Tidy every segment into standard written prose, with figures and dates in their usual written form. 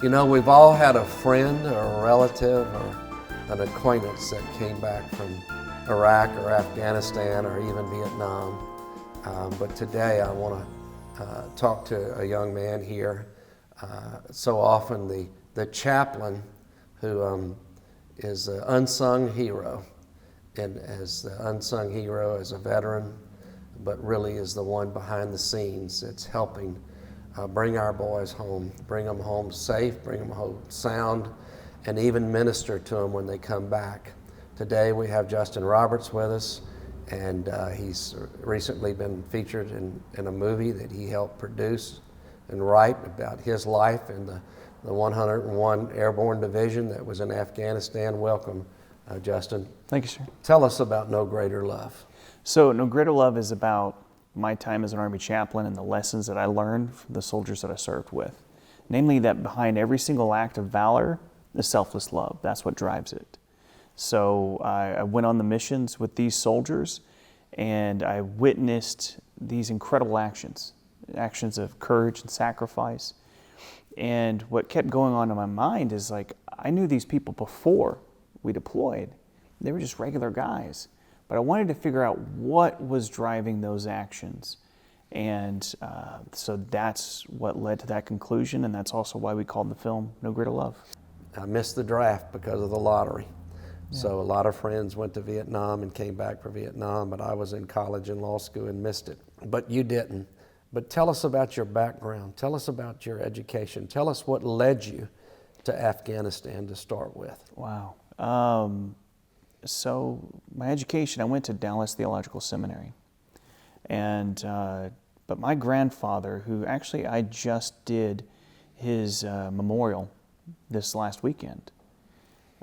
You know, we've all had a friend or a relative or an acquaintance that came back from Iraq or Afghanistan or even Vietnam. But today I want to talk to a young man here. So often the chaplain who is an unsung hero, and as the unsung hero as a veteran, but really is the one behind the scenes that's helping bring our boys home, bring them home safe, bring them home sound, and even minister to them when they come back. Today we have Justin Roberts with us, and he's recently been featured in a movie that he helped produce and write about his life in the 101 Airborne Division that was in Afghanistan. Welcome, Justin. Thank you, sir. Tell us about No Greater Love. So No Greater Love is about my time as an Army chaplain and the lessons that I learned from the soldiers that I served with. Namely that behind every single act of valor is selfless love. That's what drives it. So I went on the missions with these soldiers, and I witnessed these incredible actions of courage and sacrifice. And what kept going on in my mind is like, I knew these people before we deployed. They were just regular guys. But I wanted to figure out what was driving those actions. And so that's what led to that conclusion, and that's also why we called the film No Greater Love. I missed the draft because of the lottery. Yeah. So a lot of friends went to Vietnam and came back for Vietnam, but I was in college and law school and missed it. But you didn't. But tell us about your background. Tell us about your education. Tell us what led you to Afghanistan to start with. Wow. So my education, I went to Dallas Theological Seminary. And but my grandfather, who actually I just did his memorial this last weekend,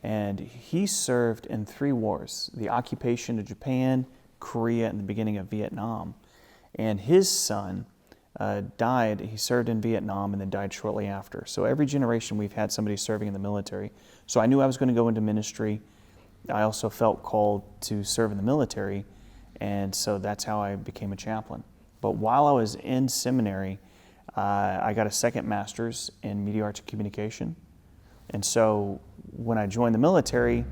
and he served in 3 wars: the occupation of Japan, Korea, and the beginning of Vietnam. And his son died. He served in Vietnam and then died shortly after. So every generation we've had somebody serving in the military. So I knew I was going to go into ministry. I also felt called to serve in the military, and so that's how I became a chaplain. But while I was in seminary, I got a second master's in media arts and communication. And so when I joined the military,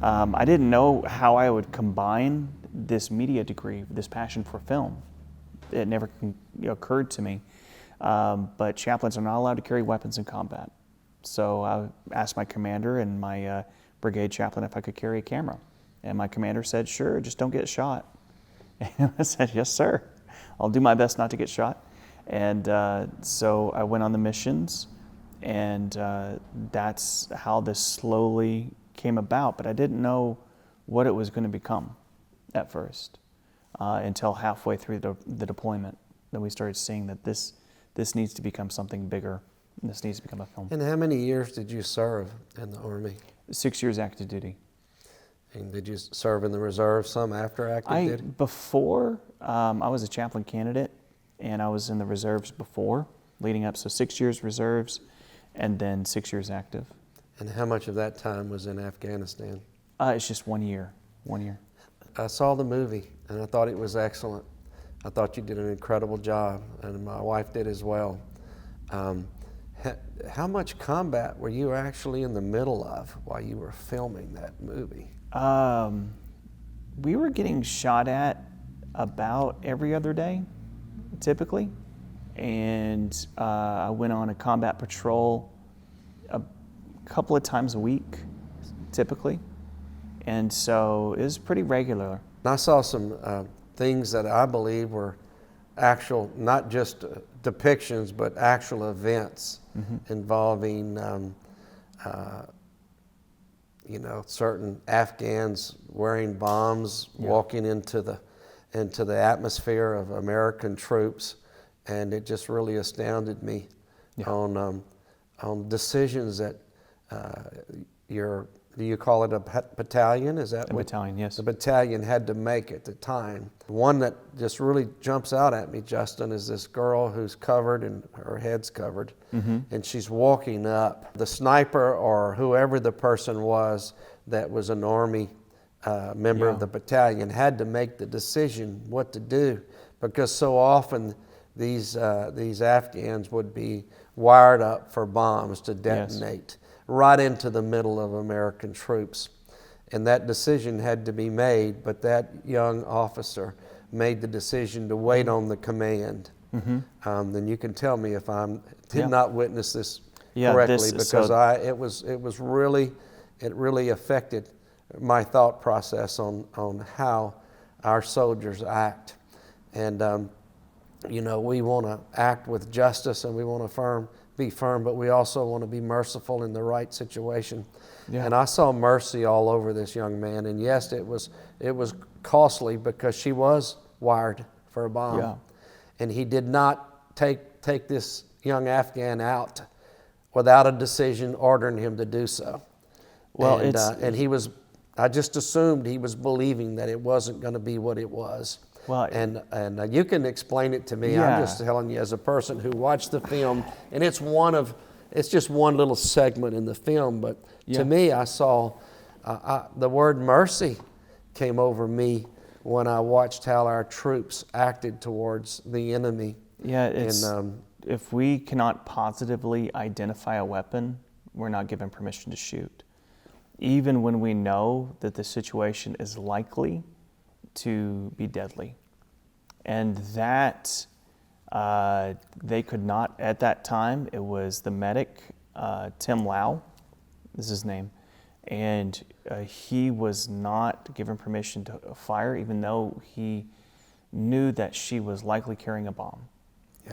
I didn't know how I would combine this media degree, this passion for film. It never occurred to me. But chaplains are not allowed to carry weapons in combat. So I asked my commander and my brigade chaplain if I could carry a camera. And my commander said, sure, just don't get shot. And I said, yes, sir. I'll do my best not to get shot. And so I went on the missions, and that's how this slowly came about. But I didn't know what it was going to become at first until halfway through the deployment. Then we started seeing that this needs to become something bigger. This needs to become a film. And how many years did you serve in the Army? 6 years active duty. And did you serve in the reserve some after active duty? Before, I was a chaplain candidate, and I was in the reserves before, leading up. So 6 years reserves, and then 6 years active. And how much of that time was in Afghanistan? It's just 1 year. 1 year. I saw the movie, and I thought it was excellent. I thought you did an incredible job, and my wife did as well. How much combat were you actually in the middle of while you were filming that movie? We were getting shot at about every other day, typically. And I went on a combat patrol a couple of times a week, typically. And so it was pretty regular. I saw some things that I believe were actual, not just depictions, but actual events involving, certain Afghans wearing bombs, walking into the atmosphere of American troops, and it just really astounded me on decisions that do you call it a battalion? Is that a battalion? Yes. The battalion had to make at the time. One that just really jumps out at me, Justin, is this girl who's covered and her head's covered, and she's walking up. The sniper or whoever the person was that was an Army member of the battalion had to make the decision what to do, because so often these Afghans would be wired up for bombs to detonate right into the middle of American troops. And that decision had to be made, but that young officer made the decision to wait on the command. Then you can tell me if I did not witness this correctly, because it really affected my thought process on how our soldiers act. And we want to act with justice, and we want to be firm, but we also want to be merciful in the right situation. And I saw mercy all over this young man. And yes, it was costly, because she was wired for a bomb. And he did not take this young Afghan out without a decision ordering him to do so. Well, I just assumed he was believing that it wasn't going to be what it was. Well, and you can explain it to me. I'm just telling you as a person who watched the film, and it's just one little segment in the film, but to me, I saw the word mercy came over me when I watched how our troops acted towards the enemy. If we cannot positively identify a weapon, we're not given permission to shoot, even when we know that the situation is likely to be deadly. And that they could not, at that time, it was the medic, Tim Lau, is his name, and he was not given permission to fire, even though he knew that she was likely carrying a bomb.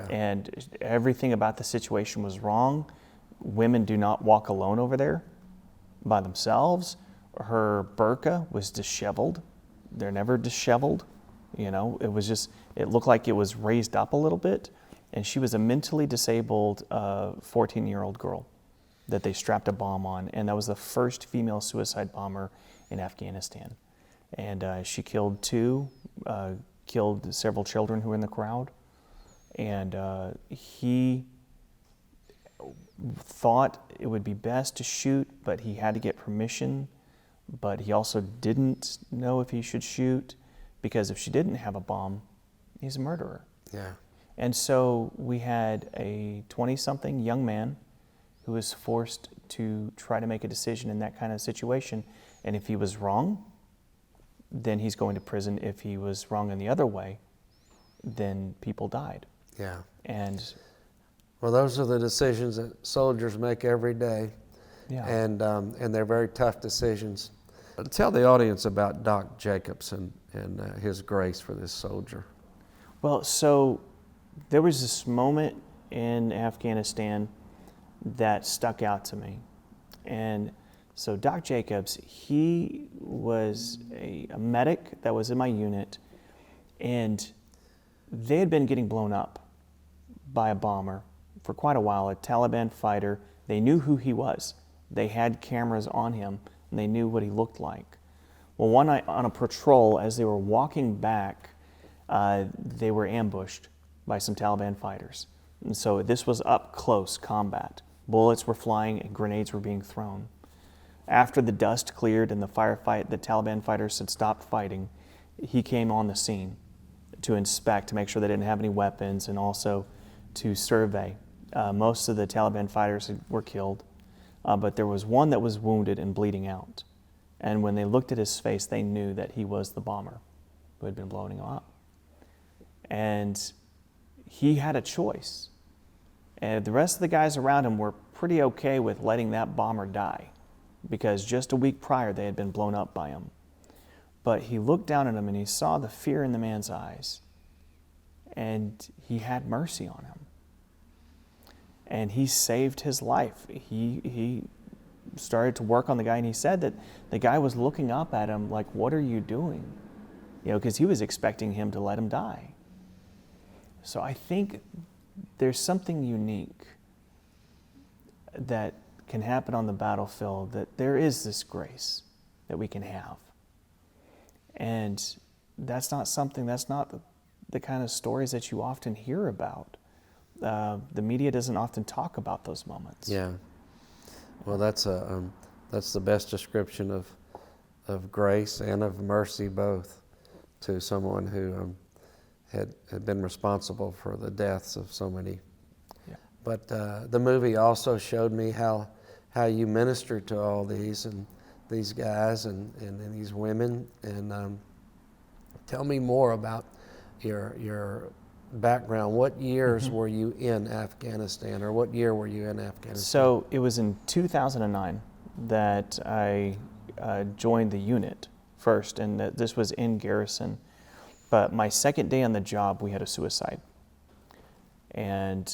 And everything about the situation was wrong. Women do not walk alone over there by themselves. Her burqa was disheveled. They're never disheveled. It looked like it was raised up a little bit. And she was a mentally disabled 14-year-old girl that they strapped a bomb on. And that was the first female suicide bomber in Afghanistan. And she killed killed several children who were in the crowd. And he thought it would be best to shoot, but he had to get permission. But he also didn't know if he should shoot, because if she didn't have a bomb, he's a murderer. And so we had a 20-something young man who was forced to try to make a decision in that kind of situation. And if he was wrong, then he's going to prison. If he was wrong in the other way, then people died. And well, those are the decisions that soldiers make every day. And they're very tough decisions. Tell the audience about Doc Jacobs and his grace for this soldier. Well, so there was this moment in Afghanistan that stuck out to me. And so Doc Jacobs, he was a medic that was in my unit, and they had been getting blown up by a bomber for quite a while, a Taliban fighter. They knew who he was. They had cameras on him, and they knew what he looked like. Well, one night on a patrol, as they were walking back, they were ambushed by some Taliban fighters. And so this was up close combat. Bullets were flying and grenades were being thrown. After the dust cleared and the firefight, the Taliban fighters had stopped fighting, he came on the scene to inspect, to make sure they didn't have any weapons, and also to survey. Most of the Taliban fighters were killed, but there was one that was wounded and bleeding out. And when they looked at his face, they knew that he was the bomber who had been blowing him up. And he had a choice. And the rest of the guys around him were pretty okay with letting that bomber die, because just a week prior they had been blown up by him. But he looked down at him and he saw the fear in the man's eyes, and he had mercy on him. And he saved his life. He started to work on the guy, and he said that the guy was looking up at him like, "What are you doing?" Because he was expecting him to let him die. So I think there's something unique that can happen on the battlefield, that there is this grace that we can have. And that's not the kind of stories that you often hear about. The media doesn't often talk about those moments. Well, that's the best description of grace and of mercy both, to someone who had been responsible for the deaths of so many. Yeah. But the movie also showed me how you minister to all these guys and these women. And tell me more about your background. What years were you in Afghanistan, or what year were you in Afghanistan? So it was in 2009 that I joined the unit first, and this was in garrison. But my second day on the job, we had a suicide. And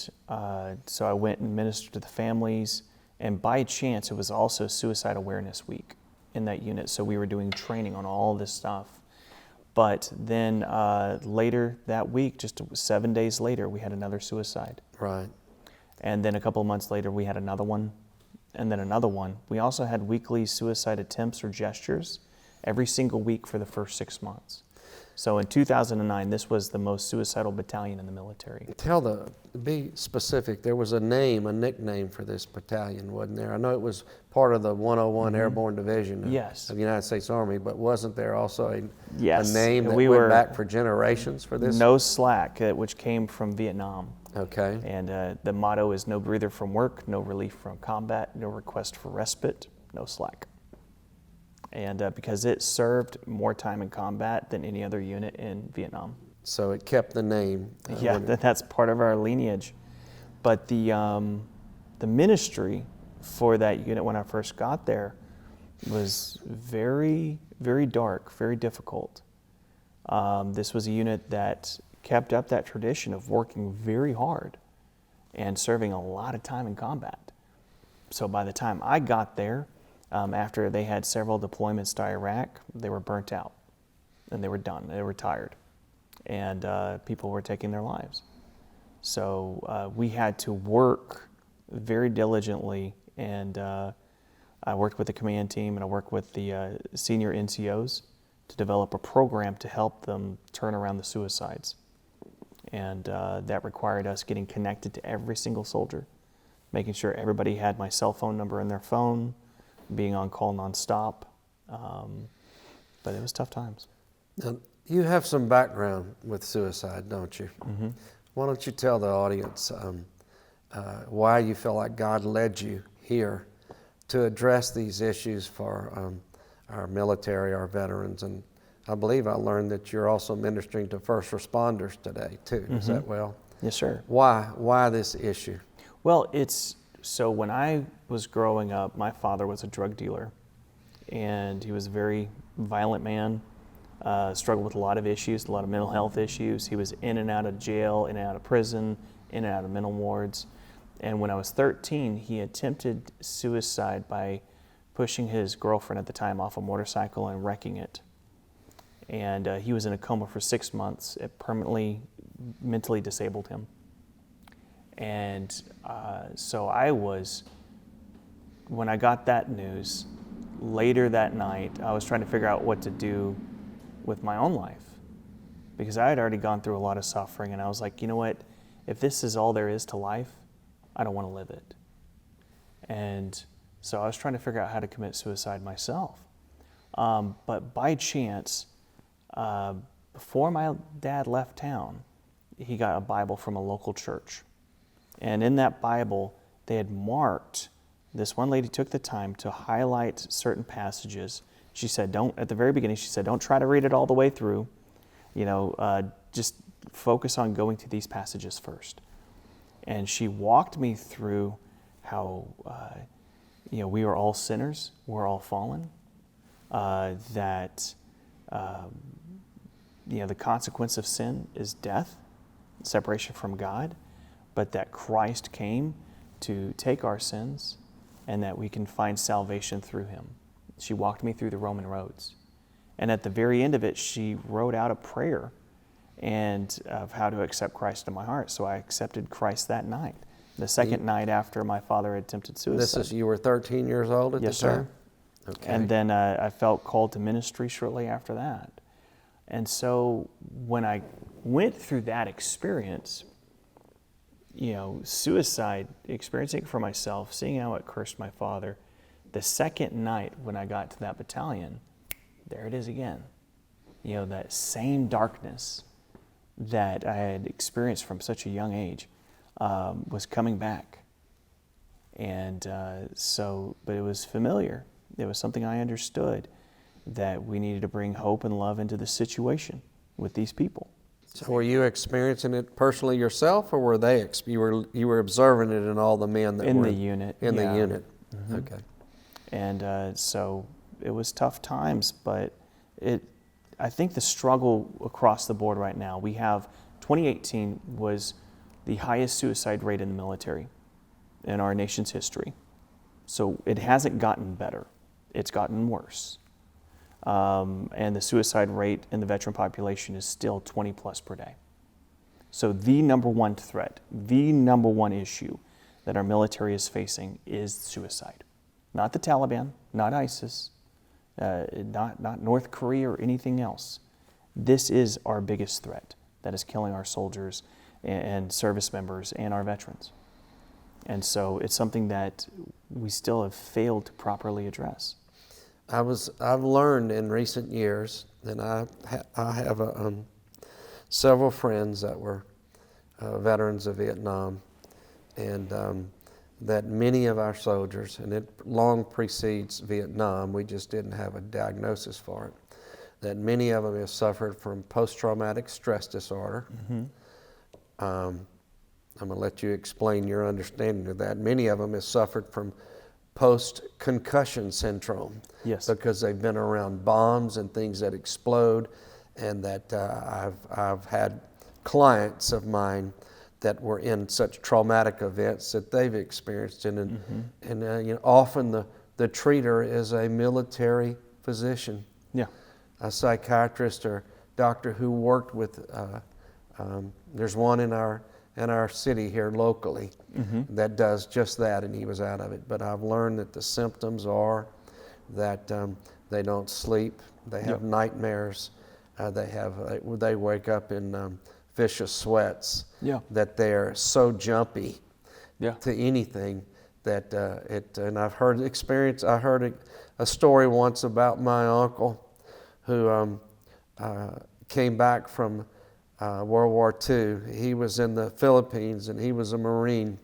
so I went and ministered to the families, and by chance, it was also Suicide Awareness Week in that unit, so we were doing training on all this stuff. But then later that week, just 7 days later, we had another suicide. Right. And then a couple of months later, we had another one, and then another one. We also had weekly suicide attempts or gestures every single week for the first 6 months. So in 2009, this was the most suicidal battalion in the military. Be specific. There was a nickname for this battalion, wasn't there? I know it was part of the 101 Airborne Division of the United States Army, but wasn't there also a name that went back for generations for this? No Slack, which came from Vietnam. Okay. And the motto is no breather from work, no relief from combat, no request for respite, no slack. And because it served more time in combat than any other unit in Vietnam. So it kept the name. Yeah, that's part of our lineage. But the ministry for that unit when I first got there was very, very dark, very difficult. This was a unit that kept up that tradition of working very hard and serving a lot of time in combat. So by the time I got there, after they had several deployments to Iraq, they were burnt out and they were done. They were tired, and people were taking their lives. So we had to work very diligently, and I worked with the command team and I worked with the senior NCOs to develop a program to help them turn around the suicides. And that required us getting connected to every single soldier, making sure everybody had my cell phone number in their phone, being on call nonstop. But it was tough times. Now, you have some background with suicide, don't you? Mm-hmm. Why don't you tell the audience why you feel like God led you here to address these issues for our military, our veterans, and I believe I learned that you're also ministering to first responders today too. Is that well? Yes, sir. Why this issue? Well, so when I was growing up, my father was a drug dealer, and he was a very violent man, struggled with a lot of issues, a lot of mental health issues. He was in and out of jail, in and out of prison, in and out of mental wards. And when I was 13, he attempted suicide by pushing his girlfriend at the time off a motorcycle and wrecking it. And he was in a coma for 6 months. It permanently mentally disabled him. And so when I got that news, later that night, I was trying to figure out what to do with my own life. Because I had already gone through a lot of suffering, and I was like, you know what? If this is all there is to life, I don't want to live it. And so I was trying to figure out how to commit suicide myself. But by chance, before my dad left town, he got a Bible from a local church. And in that Bible, they had marked, this one lady took the time to highlight certain passages. She said, at the very beginning, she said, don't try to read it all the way through. Just focus on going to these passages first. And she walked me through how, we are all sinners, we're all fallen, that the consequence of sin is death, separation from God, but that Christ came to take our sins and that we can find salvation through him. She walked me through the Roman roads. And at the very end of it, she wrote out a prayer and of how to accept Christ in my heart. So I accepted Christ that night, the second night after my father had attempted suicide. You were 13 years old at the time? Yes, sir. Okay. And then I felt called to ministry shortly after that. And so when I went through that experience, suicide, experiencing it for myself, seeing how it cursed my father, the second night when I got to that battalion, there it is again. That same darkness that I had experienced from such a young age was coming back. And but it was familiar. It was something I understood, that we needed to bring hope and love into the situation with these people. So were you experiencing it personally yourself, or were they? You were observing it in all the men that In were the unit. in yeah. the unit. Mm-hmm. Okay. And so it was tough times, but I think the struggle across the board right now, 2018 was the highest suicide rate in the military in our nation's history. So it hasn't gotten better, it's gotten worse. And the suicide rate in the veteran population is still 20 plus per day. So the number one threat, the number one issue that our military is facing is suicide. Not the Taliban, not ISIS, not North Korea or anything else. This is our biggest threat that is killing our soldiers and service members and our veterans. And so it's something that we still have failed to properly address. I've learned in recent years, and I have several friends that were veterans of Vietnam, and that many of our soldiers, and it long precedes Vietnam, we just didn't have a diagnosis for it, that many of them have suffered from post-traumatic stress disorder. Mm-hmm. I'm going to let you explain your understanding of that. Many of them have suffered from post-concussion syndrome. Yes. Because they've been around bombs and things that explode, and that I've had clients of mine that were in such traumatic events that they've experienced, and often the treater is a military physician, Yeah. a psychiatrist or doctor who worked with. There's one in our city here locally that does just that, and he was out of it. But I've learned that the symptoms are that they don't sleep, they have nightmares, they wake up in vicious sweats, that they're so jumpy to anything that and I've heard a story once about my uncle who came back from World War II. He was in the Philippines, and he was a Marine.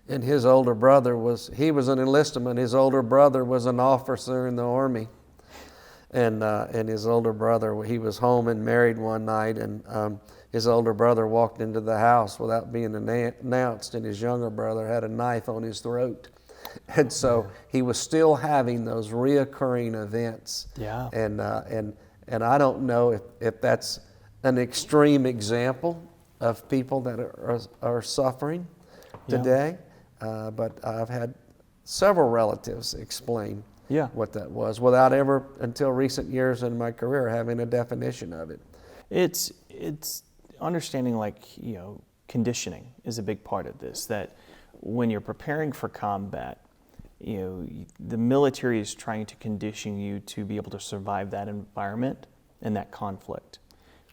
And his older brother he was an enlistment. His older brother was an officer in the Army. And his older brother, he was home and married one night, and his older brother walked into the house without being announced, and his younger brother had a knife on his throat. And so he was still having those reoccurring events. Yeah. And I don't know if that's an extreme example of people that are suffering today, but I've had several relatives explain what that was without ever, until recent years in my career, having a definition of it. It's understanding, conditioning is a big part of this, that when you're preparing for combat, the military is trying to condition you to be able to survive that environment and that conflict.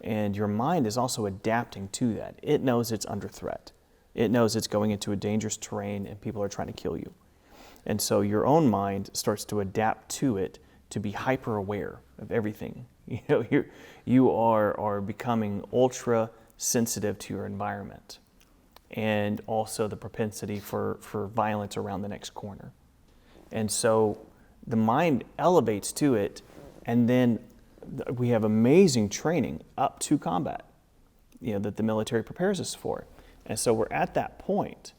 And your mind is also adapting to that. It knows it's under threat. It knows it's going into a dangerous terrain and people are trying to kill you. And so your own mind starts to adapt to it, to be hyper aware of everything. You are becoming ultra sensitive to your environment, and also the propensity for violence around the next corner. And so the mind elevates to it, and then we have amazing training up to combat, that the military prepares us for. And so we're at that point,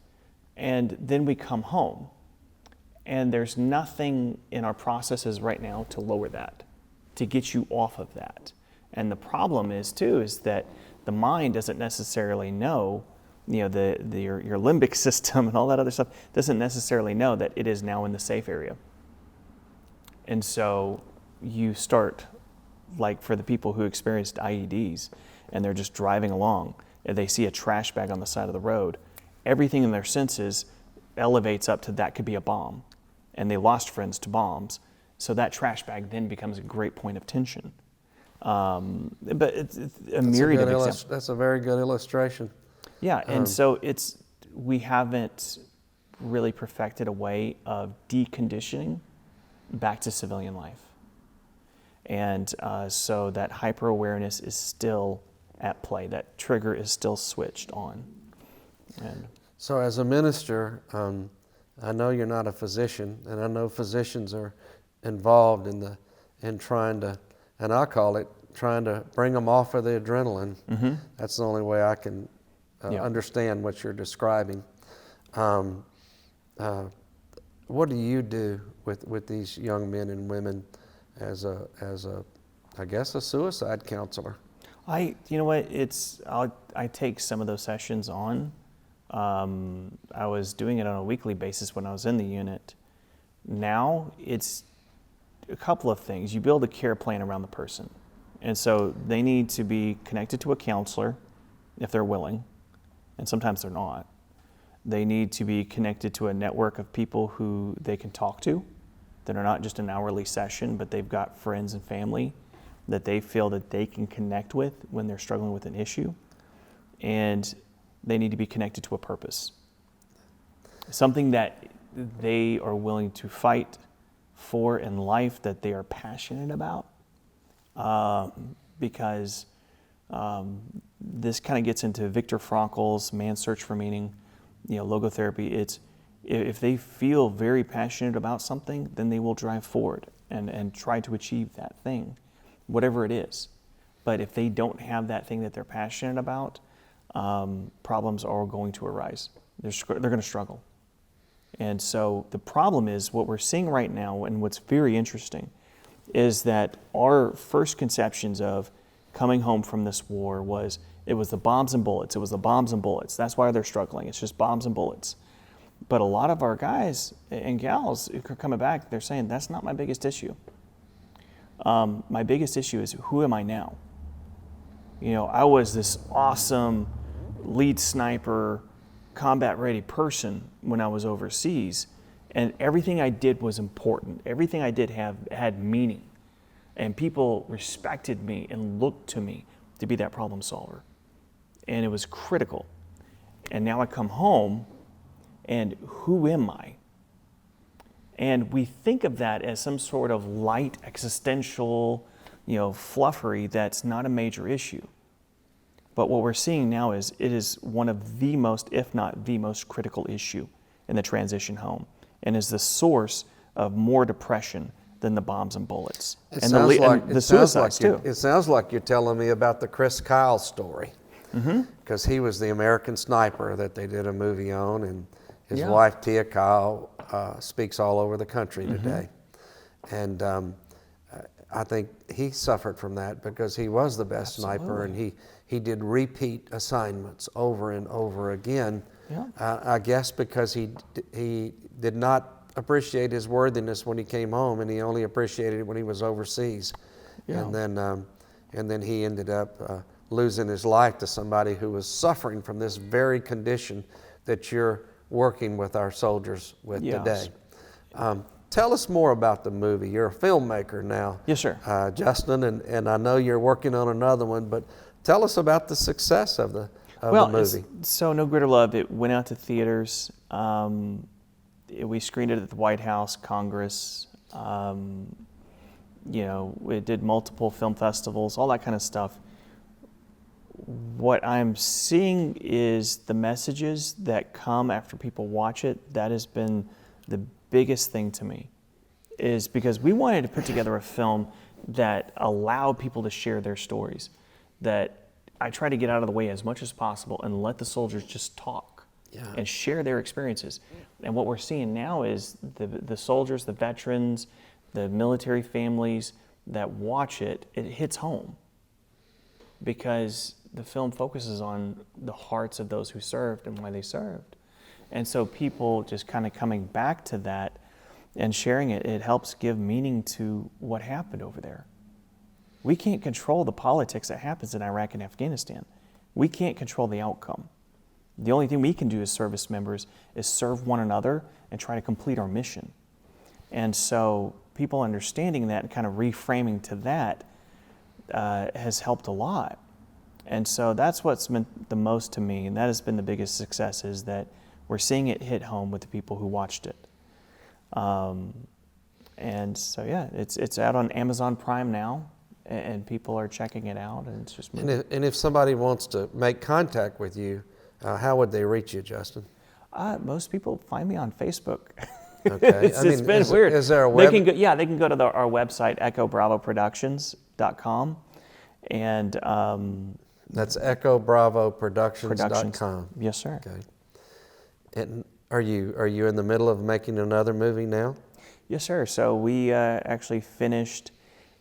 and then we come home, and there's nothing in our processes right now to lower that, to get you off of that. And the problem is that the mind doesn't necessarily know, your limbic system and all that other stuff doesn't necessarily know that it is now in the safe area. And so you start, like for the people who experienced IEDs, and they're just driving along, and they see a trash bag on the side of the road, everything in their senses elevates up to that could be a bomb. And they lost friends to bombs. So that trash bag then becomes a great point of tension. But it's a myriad of examples. That's a very good illustration. Yeah, and so we haven't really perfected a way of deconditioning back to civilian life. And so that hyper-awareness is still at play. That trigger is still switched on. And so as a minister, I know you're not a physician, and I know physicians are involved in trying to, and I call it trying to bring them off of the adrenaline. mm-hmm. That's the only way I can understand what you're describing. What do you do with these young men and women as a I guess a suicide counselor? You know what, I take some of those sessions on. I was doing it on a weekly basis when I was in the unit. Now it's a couple of things. You build a care plan around the person. And so they need to be connected to a counselor if they're willing, and sometimes they're not. They need to be connected to a network of people who they can talk to that are not just an hourly session, but they've got friends and family that they feel that they can connect with when they're struggling with an issue. And they need to be connected to a purpose. Something that they are willing to fight for in life, that they are passionate about. Because this kind of gets into Viktor Frankl's Man's Search for Meaning, logotherapy. It's if they feel very passionate about something, then they will drive forward and try to achieve that thing, whatever it is. But if they don't have that thing that they're passionate about, problems are going to arise. They're going to struggle. And so the problem is what we're seeing right now, and what's very interesting, is that our first conceptions of coming home from this war was it was the bombs and bullets. It was the bombs and bullets. That's why they're struggling. It's just bombs and bullets. But a lot of our guys and gals who are coming back, they're saying, that's not my biggest issue. My biggest issue is, who am I now? I was this awesome lead sniper, combat-ready person when I was overseas, and everything I did was important. Everything I did had meaning, and people respected me and looked to me to be that problem solver, and it was critical. And now I come home, and who am I? And we think of that as some sort of light existential, fluffery that's not a major issue. But what we're seeing now is it is one of the most, if not the most critical issue in the transition home, and is the source of more depression than the bombs and bullets. It and sounds the suicides too. It sounds like you're telling me about the Chris Kyle story, because he was the American sniper that they did a movie on, and his wife Tia Kyle speaks all over the country today. And I think he suffered from that because he was the best sniper, and he did repeat assignments over and over again. I guess because he did not appreciate his worthiness when he came home, and he only appreciated it when he was overseas. And then he ended up losing his life to somebody who was suffering from this very condition that you're working with our soldiers with today. Tell us more about the movie. You're a filmmaker now. Yes, sir. Justin, and I know you're working on another one, but tell us about the success of the movie. So No Greater Love, it went out to theaters. We screened it at the White House, Congress. It did multiple film festivals, all that kind of stuff. What I'm seeing is the messages that come after people watch it. That has been the biggest thing to me, is because we wanted to put together a film that allowed people to share their stories, that I try to get out of the way as much as possible and let the soldiers just talk and share their experiences. And what we're seeing now is the soldiers, the veterans, the military families that watch it, it hits home, because the film focuses on the hearts of those who served and why they served. And so people just kind of coming back to that and sharing it, it helps give meaning to what happened over there. We can't control the politics that happens in Iraq and Afghanistan. We can't control the outcome. The only thing we can do as service members is serve one another and try to complete our mission. And so people understanding that and kind of reframing to that has helped a lot. And so that's what's meant the most to me, and that has been the biggest success, is that we're seeing it hit home with the people who watched it. And so it's out on Amazon Prime now. and people are checking it out, and it's just. And if somebody wants to make contact with you, how would they reach you, Justin? Most people find me on Facebook. Okay. It's been weird. Is there a web? They can go to our website, echobravoproductions.com, and that's echobravoproductions.com. Yes, sir. Okay. And are you in the middle of making another movie now? Yes, sir. So we actually finished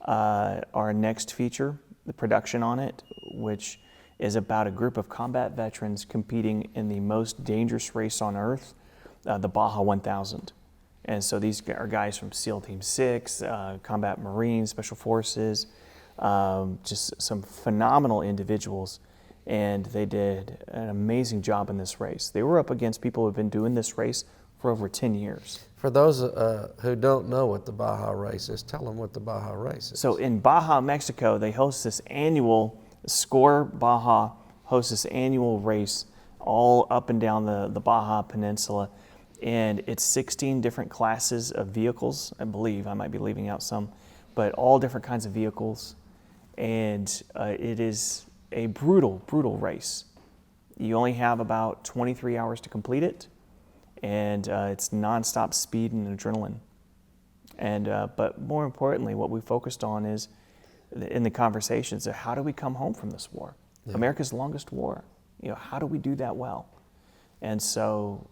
our next feature, the production on it, which is about a group of combat veterans competing in the most dangerous race on earth, the Baja 1000. And so these are guys from SEAL Team 6, Combat Marines, Special Forces, just some phenomenal individuals. And they did an amazing job in this race. They were up against people who have been doing this race for over 10 years. For those who don't know what the Baja race is, tell them what the Baja race is. So in Baja, Mexico, they host this annual, SCORE Baja hosts this annual race all up and down the Baja Peninsula. And it's 16 different classes of vehicles, I believe. I might be leaving out some, but all different kinds of vehicles. And it is a brutal, brutal race. You only have about 23 hours to complete it, and it's nonstop speed and adrenaline. And but more importantly, what we focused on is in the conversations of how do we come home from this war? Yeah. America's longest war. How do we do that well? And so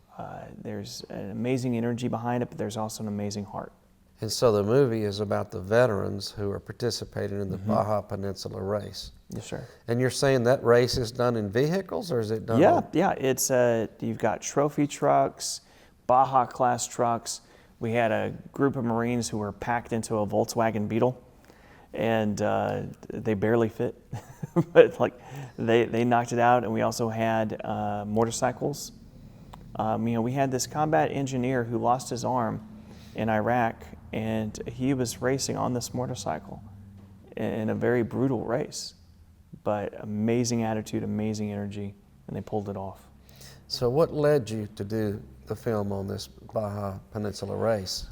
there's an amazing energy behind it, but there's also an amazing heart. And so the movie is about the veterans who are participating in the Baja Peninsula race. Yes, sir. And you're saying that race is done in vehicles, or is it done? Yeah. It's you've got trophy trucks, Baja class trucks. We had a group of Marines who were packed into a Volkswagen Beetle, and they barely fit, but they knocked it out. And we also had motorcycles. We had this combat engineer who lost his arm in Iraq, and he was racing on this motorcycle in a very brutal race, but amazing attitude, amazing energy, and they pulled it off. So what led you to do the film on this Baja Peninsula race?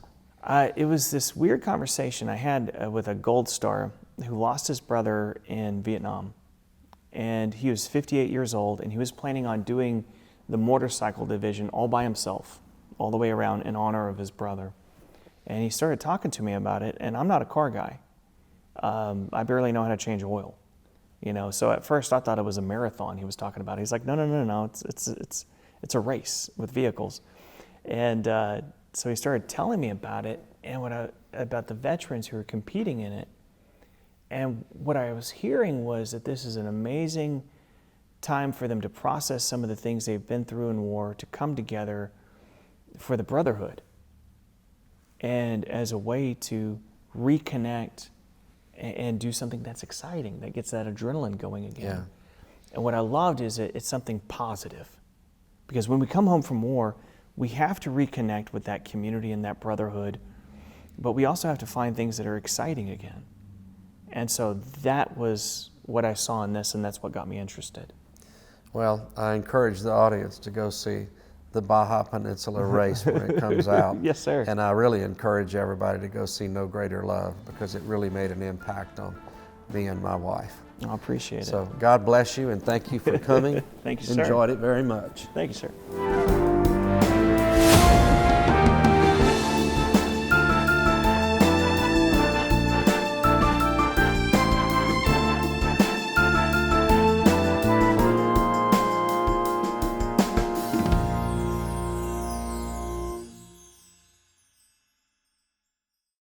It was this weird conversation I had with a Gold Star who lost his brother in Vietnam, and he was 58 years old, and he was planning on doing the motorcycle division all by himself, all the way around in honor of his brother. And he started talking to me about it, and I'm not a car guy. I barely know how to change oil, So at first I thought it was a marathon he was talking about. He's like, no, it's a race with vehicles. And so he started telling me about it and about the veterans who are competing in it. And what I was hearing was that this is an amazing time for them to process some of the things they've been through in war, to come together for the brotherhood, and as a way to reconnect and do something that's exciting, that gets that adrenaline going again. Yeah. And what I loved is it's something positive, because when we come home from war, we have to reconnect with that community and that brotherhood, but we also have to find things that are exciting again. And so that was what I saw in this, and that's what got me interested. Well, I encourage the audience to go see the Baja Peninsula race when it comes out. Yes, sir. And I really encourage everybody to go see No Greater Love, because it really made an impact on me and my wife. I appreciate it. So God bless you, and thank you for coming. Thank you, sir. Enjoyed it very much. Thank you, sir.